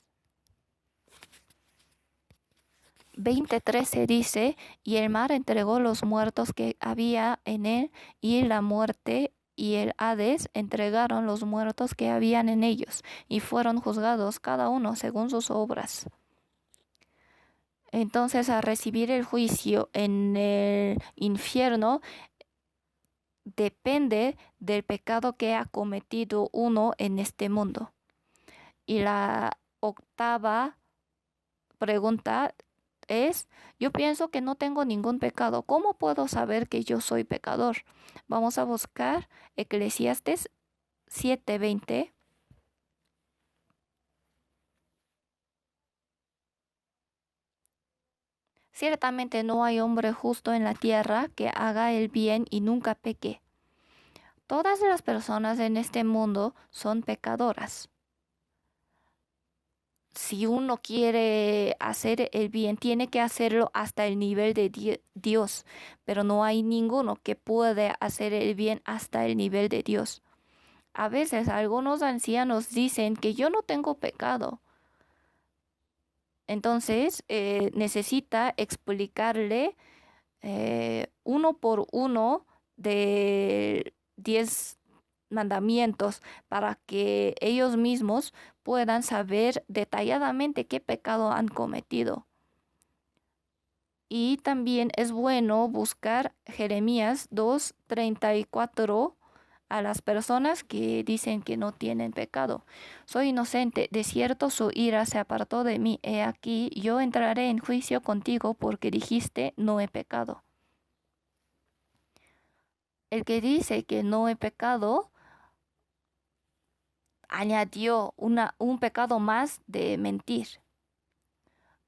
20:13 dice, y el mar entregó los muertos que había en él, y la muerte y el Hades entregaron los muertos que habían en ellos, y fueron juzgados cada uno según sus obras. Entonces, a recibir el juicio en el infierno depende del pecado que ha cometido uno en este mundo. Y la octava pregunta es, yo pienso que no tengo ningún pecado. ¿Cómo puedo saber que yo soy pecador? Vamos a buscar Eclesiastes 7:20. Ciertamente no hay hombre justo en la tierra que haga el bien y nunca peque. Todas las personas en este mundo son pecadoras. Si uno quiere hacer el bien, tiene que hacerlo hasta el nivel de Dios, pero no hay ninguno que puede hacer el bien hasta el nivel de Dios. A veces algunos ancianos dicen que yo no tengo pecado. Entonces necesita explicarle uno por uno de 10 mandamientos para que ellos mismos puedan saber detalladamente qué pecado han cometido. Y también es bueno buscar Jeremías 2:34 a las personas que dicen que no tienen pecado. Soy inocente, de cierto su ira se apartó de mí. He aquí, yo entraré en juicio contigo porque dijiste, no he pecado. El que dice que no he pecado, añadió un pecado más de mentir.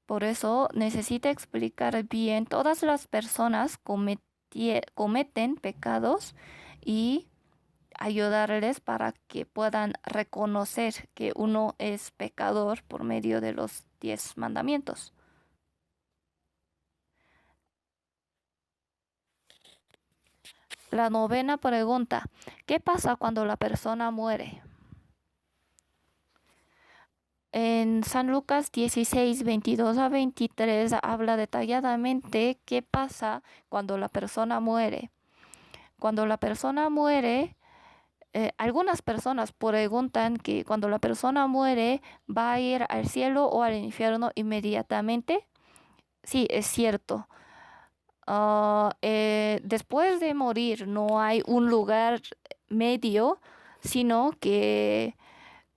Por eso necesita explicar bien, todas las personas cometen pecados y ayudarles para que puedan reconocer que uno es pecador por medio de los 10 mandamientos. La novena pregunta, ¿qué pasa cuando la persona muere? En San Lucas 16:22-23 habla detalladamente qué pasa cuando la persona muere. Cuando la persona muere, algunas personas preguntan que cuando la persona muere va a ir al cielo o al infierno inmediatamente. Sí, es cierto. Después de morir no hay un lugar medio, sino que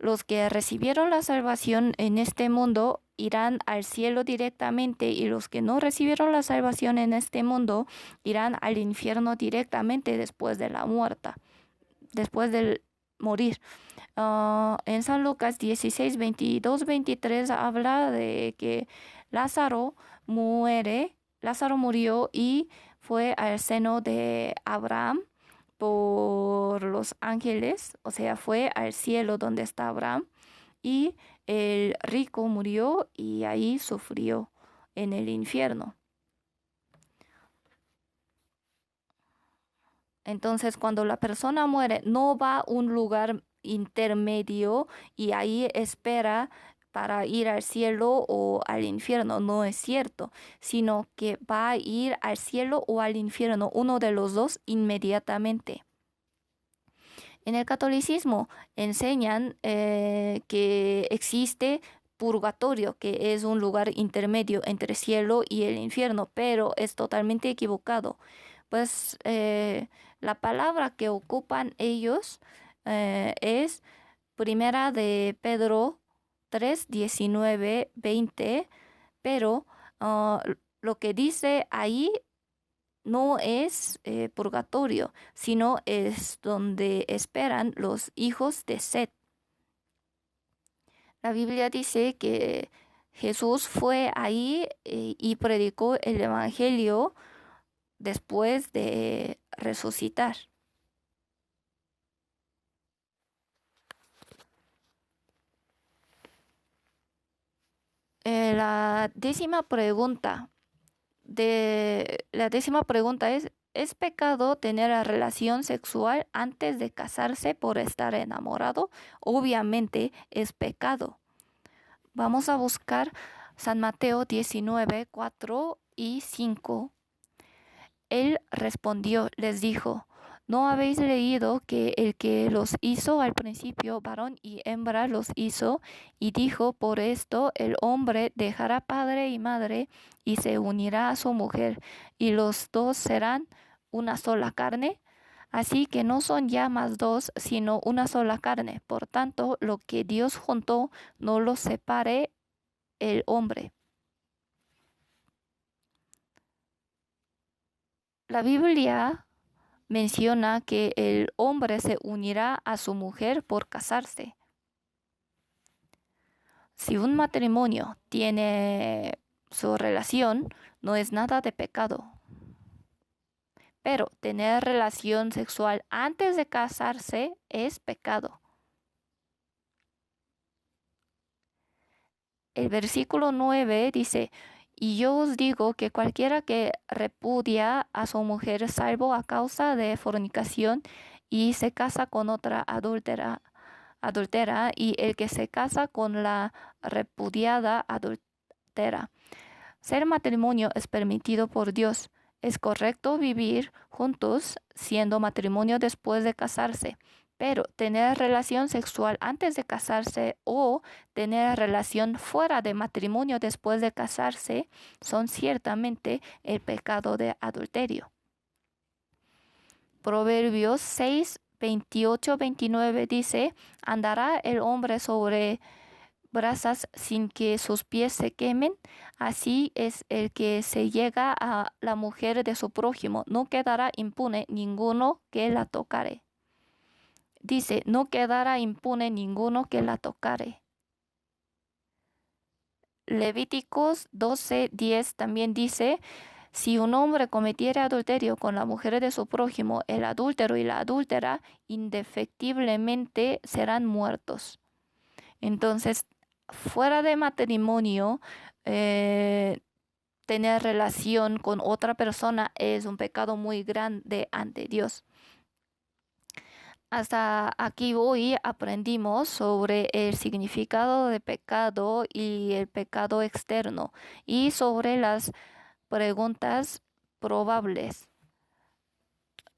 los que recibieron la salvación en este mundo irán al cielo directamente y los que no recibieron la salvación en este mundo irán al infierno directamente después de la muerte, después del morir. En San Lucas 16:22-23 habla de que Lázaro murió y fue al seno de Abraham por los ángeles, o sea, fue al cielo donde está Abraham, y el rico murió y ahí sufrió en el infierno. Entonces, cuando la persona muere, no va a un lugar intermedio y ahí espera para ir al cielo o al infierno, no es cierto, sino que va a ir al cielo o al infierno, uno de los dos inmediatamente. En el catolicismo enseñan que existe purgatorio, que es un lugar intermedio entre cielo y el infierno, pero es totalmente equivocado. Pues la palabra que ocupan ellos es Primera de Pedro 3:19-20, pero lo que dice ahí no es purgatorio, sino es donde esperan los hijos de Set. La Biblia dice que Jesús fue ahí y predicó el Evangelio después de resucitar. La décima pregunta ¿es pecado tener la relación sexual antes de casarse por estar enamorado? Obviamente es pecado. Vamos a buscar San Mateo 19, 4 y 5. Él respondió, les dijo, ¿no habéis leído que el que los hizo al principio, varón y hembra los hizo? Y dijo, por esto el hombre dejará padre y madre y se unirá a su mujer, y los dos serán una sola carne. Así que no son ya más dos, sino una sola carne. Por tanto, lo que Dios juntó, no lo separe el hombre. La Biblia menciona que el hombre se unirá a su mujer por casarse. Si un matrimonio tiene su relación, no es nada de pecado. Pero tener relación sexual antes de casarse es pecado. El versículo 9 dice, y yo os digo que cualquiera que repudia a su mujer salvo a causa de fornicación y se casa con otra adúltera, y el que se casa con la repudiada adúltera. Ser matrimonio es permitido por Dios. Es correcto vivir juntos siendo matrimonio después de casarse. Pero tener relación sexual antes de casarse o tener relación fuera de matrimonio después de casarse son ciertamente el pecado de adulterio. Proverbios 6, 28, 29 dice, andará el hombre sobre brasas sin que sus pies se quemen, así es el que se llega a la mujer de su prójimo, no quedará impune ninguno que la tocare. Dice, no quedará impune ninguno que la tocare. Levíticos 12:10 también dice, si un hombre cometiere adulterio con la mujer de su prójimo, el adúltero y la adúltera indefectiblemente serán muertos. Entonces, fuera de matrimonio, tener relación con otra persona es un pecado muy grande ante Dios. Hasta aquí hoy aprendimos sobre el significado de pecado y el pecado externo y sobre las preguntas probables.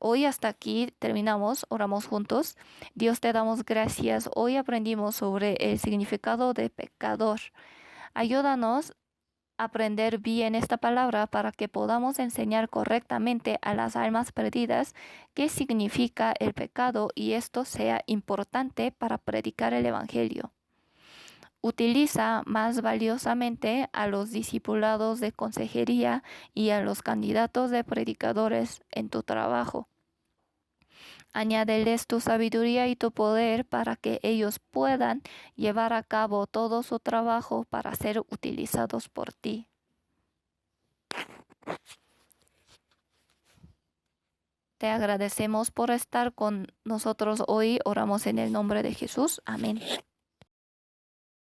Hoy hasta aquí terminamos, oramos juntos. Dios, te damos gracias. Hoy aprendimos sobre el significado de pecador. Ayúdanos a aprender bien esta palabra para que podamos enseñar correctamente a las almas perdidas qué significa el pecado y esto sea importante para predicar el Evangelio. Utiliza más valiosamente a los discipulados de consejería y a los candidatos de predicadores en tu trabajo. Añádeles tu sabiduría y tu poder para que ellos puedan llevar a cabo todo su trabajo para ser utilizados por ti. Te agradecemos por estar con nosotros hoy. Oramos en el nombre de Jesús. Amén.